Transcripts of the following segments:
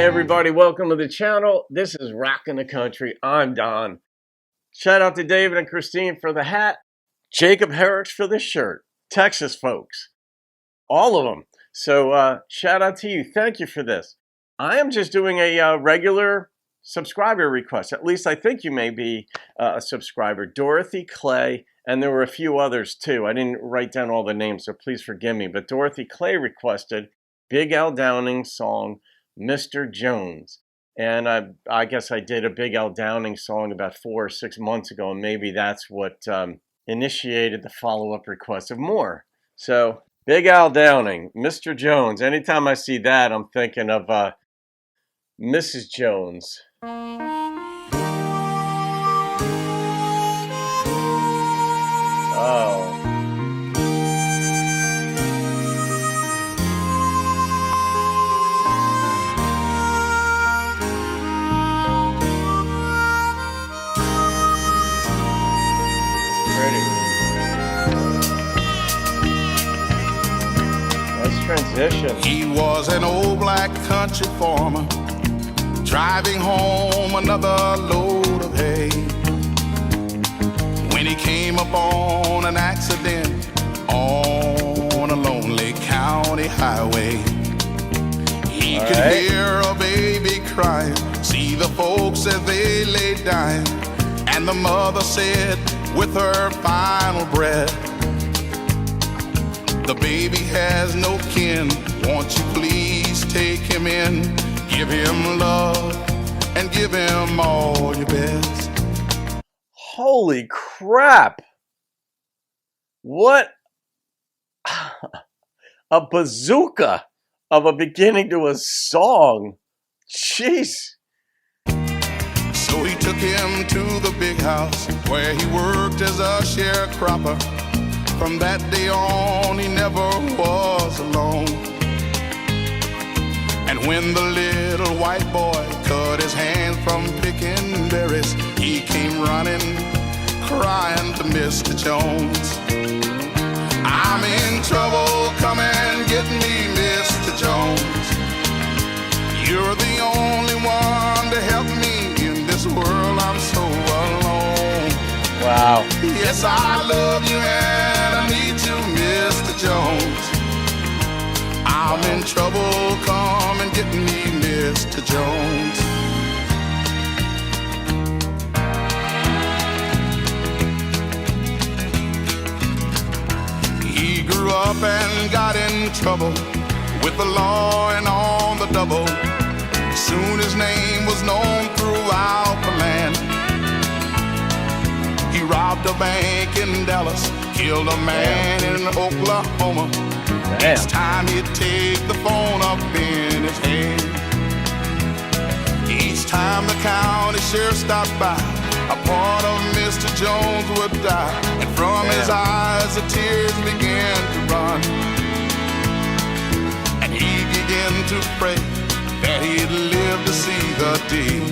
everybody, welcome to the channel. This is Rockin' the Country. I'm Don. Shout out to David and Christine for the hat, Jacob Herrick for the shirt. Texas folks, all of them. So shout out to you. Thank you for this. I am just doing a regular subscriber request. At least I think you may be a subscriber. Dorothy Clay, and there were a few others too. I didn't write down all the names, so please forgive me. But Dorothy Clay requested Big Al Downing's song, Mr. Jones. And I guess I did a Big Al Downing song about 4 or 6 months ago, and maybe that's what initiated the follow-up request of more. So, Big Al Downing, Mr. Jones. Anytime I see that, I'm thinking of Mrs. Jones. Oh. Transition. He was an old black country farmer, driving home another load of hay, when he came upon an accident on a lonely county highway. He could hear a baby crying, see the folks as they lay dying, and the mother said with her final breath, "The baby has no kin, won't you please take him in, give him love, and give him all your best." Holy crap! What a bazooka of a beginning to a song. Jeez. So he took him to the big house where he worked as a sharecropper. From that day on, he never was alone. And when the little white boy cut his hand from picking berries, he came running, crying to Mr. Jones. "I'm in trouble, come and get me, Mr. Jones. You're the only one to help me in this world, I'm so alone." Wow. "Yes, I love you and I need you, Mr. Jones. I'm in trouble, come and get me, Mr. Jones." He grew up and got in trouble with the law and on the double. Soon his name was known throughout the land. He robbed a bank in Dallas, killed a man in Oklahoma. Each time he'd take the phone up in his hand. Each time the county sheriff stopped by, a part of Mr. Jones would die. And from his eyes the tears began to run. And he began to pray that he'd live to see the day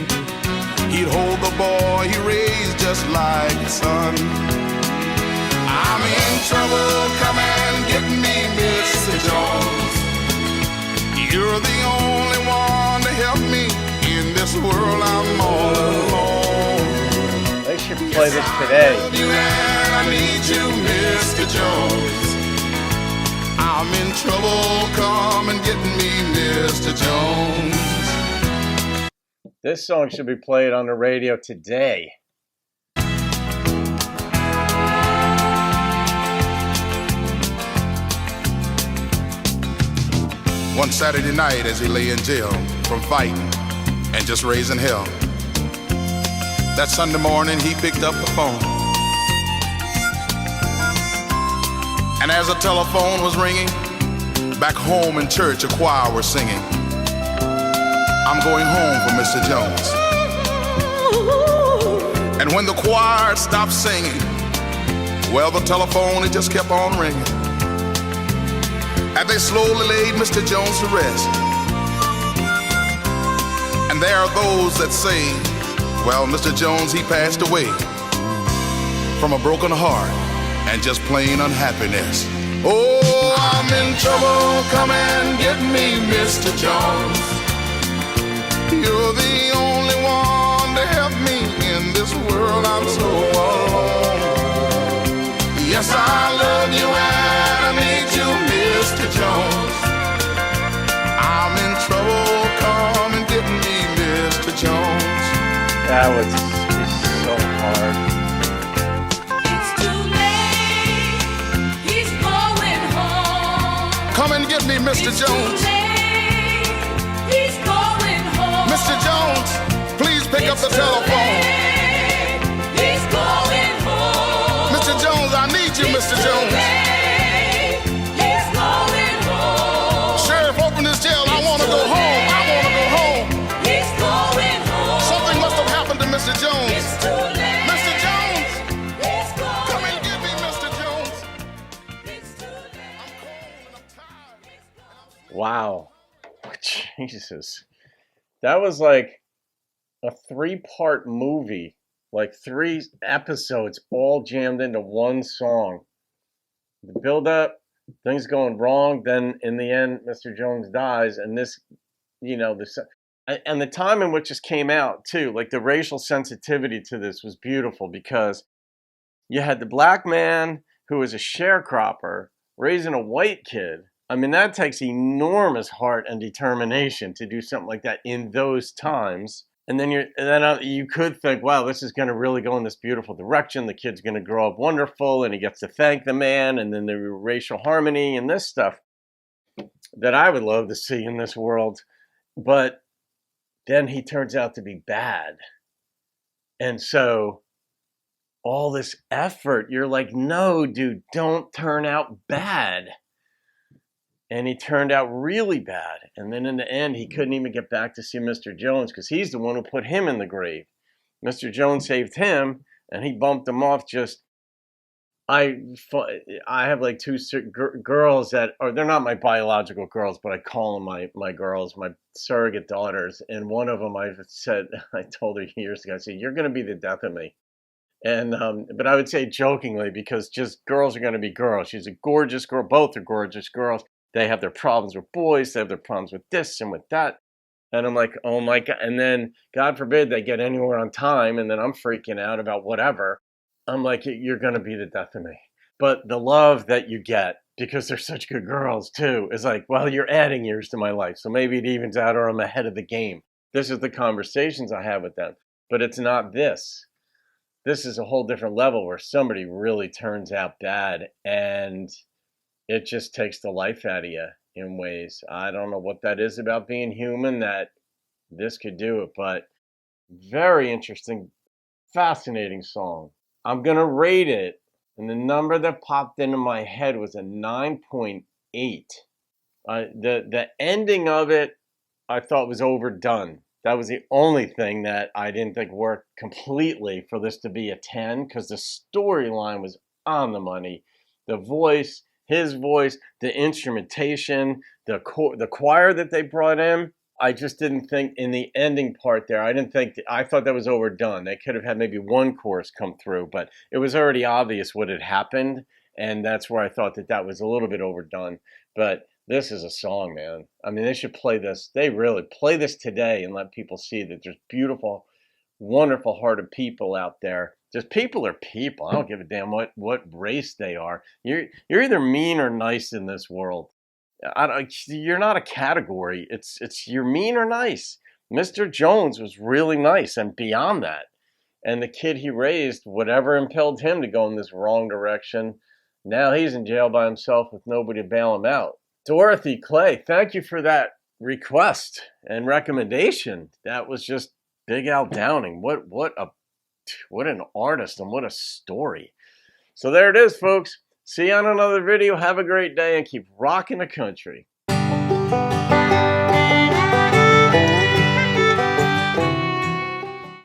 he'd hold the boy he raised just like his son. "I'm in trouble, come and get me, Mr. Jones. You're the only one to help me in this world, I'm all alone." They should play this today. "I love you and I need you, Mr. Jones. I'm in trouble, come and get me, Mr. Jones." This song should be played on the radio today. One Saturday night as he lay in jail from fighting and just raising hell, that Sunday morning he picked up the phone. And as the telephone was ringing, back home in church a choir was singing, "I'm going home for Mr. Jones." And when the choir stopped singing, well, the telephone, it just kept on ringing. And they slowly laid Mr. Jones to rest. And there are those that say, well, Mr. Jones, he passed away from a broken heart and just plain unhappiness. "Oh, I'm in trouble, come and get me, Mr. Jones. You're the only one to help me in this world. I'm so alone. Yes, I love you and I need you, Mr. Jones. I'm in trouble, come and get me, Mr. Jones. That was so hard. It's too late. He's going home. Come and get me, Mr. It's Jones. too late. He's going home. Mr. Jones, please pick up the telephone. He's going home. Mr. Jones, I need you, Mr. Jones. He's going home. Sheriff, open this jail. I want to go home. I want to go home. He's going home. Something must have happened to Mr. Jones. It's too late. Mr. Jones, He's going come and get me, Mr. Jones. It's too late. I'm cold and I'm tired. Wow. Jesus. That was like a 3-part movie, like 3 episodes all jammed into one song. The build up, things going wrong, then in the end, Mr. Jones dies, and this, this, and the time in which this came out too, like the racial sensitivity to this was beautiful because you had the black man who was a sharecropper raising a white kid. I mean, that takes enormous heart and determination to do something like that in those times. And then you could think, wow, this is going to really go in this beautiful direction. The kid's going to grow up wonderful, and he gets to thank the man, and then the racial harmony and this stuff that I would love to see in this world. But then he turns out to be bad. And so all this effort, you're like, no, dude, don't turn out bad. And he turned out really bad. And then in the end, he couldn't even get back to see Mr. Jones because he's the one who put him in the grave. Mr. Jones saved him, and he bumped him off just... I have like 2 girls that are... They're not my biological girls, but I call them my girls, my surrogate daughters. And one of them I told her years ago, I said, you're going to be the death of me. And but I would say jokingly because just girls are going to be girls. She's a gorgeous girl. Both are gorgeous girls. They have their problems with boys. They have their problems with this and with that. And I'm like, oh my God. And then God forbid they get anywhere on time. And then I'm freaking out about whatever. I'm like, you're going to be the death of me. But the love that you get, because they're such good girls too, is like, well, you're adding years to my life. So maybe it evens out or I'm ahead of the game. This is the conversations I have with them. But it's not this. This is a whole different level where somebody really turns out bad and it just takes the life out of you in ways. I don't know what that is about being human that this could do it, but very interesting, fascinating song. I'm going to rate it, and the number that popped into my head was a 9.8. The ending of it, I thought was overdone. That was the only thing that I didn't think worked completely for this to be a 10, because the storyline was on the money. The voice, his voice, the instrumentation, the choir that they brought in, I just didn't think in the ending part there, I thought that was overdone. They could have had maybe one chorus come through, but it was already obvious what had happened, and that's where I thought that was a little bit overdone. But this is a song, man. I mean, they should play this. They really play this today and let people see that there's beautiful, wonderful hearted people out there. Just people are people. I don't give a damn what race they are. You're either mean or nice in this world. You're not a category. It's you're mean or nice. Mr. Jones was really nice and beyond that. And the kid he raised, whatever impelled him to go in this wrong direction, now he's in jail by himself with nobody to bail him out. Dorothy Clay, thank you for that request and recommendation. That was just Big Al Downing. What an artist and what a story. So there it is, folks. See you on another video. Have a great day and keep rocking the country.